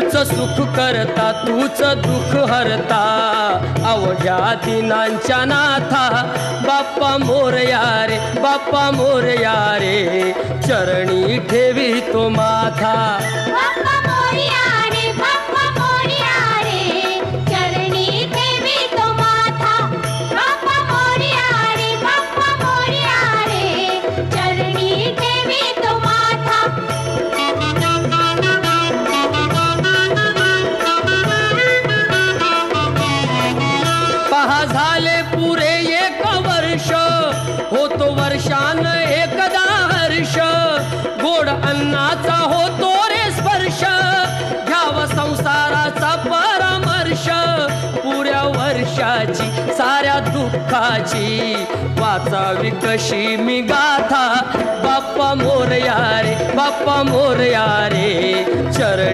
तूच सुख करता तूच दुःख हरता अवघ्या दिनांच्या नाथा बाप्पा मोरया रे बाप्पा मोरया रे चरणी ठेवी तो माथा बाप्पा मोरया रे बाप्पा मोरया रे चरणी ठेवी तो माथा बाप्पा मोरया रे बाप्पा मोरया रे चरणी ठेवी तो माथा पहा झाले पुरे एक वर्ष होतो वर्षान एकदा हर्ष गोड अन्नाचा होतो रे स्पर्श घ्यावा संसाराचा परामर्श पुऱ्या वर्षाची साऱ्या दुःखाची वाचावी कशी मी गाथा बाप्पा मोरया रे बाप्पा मोरया रे चरण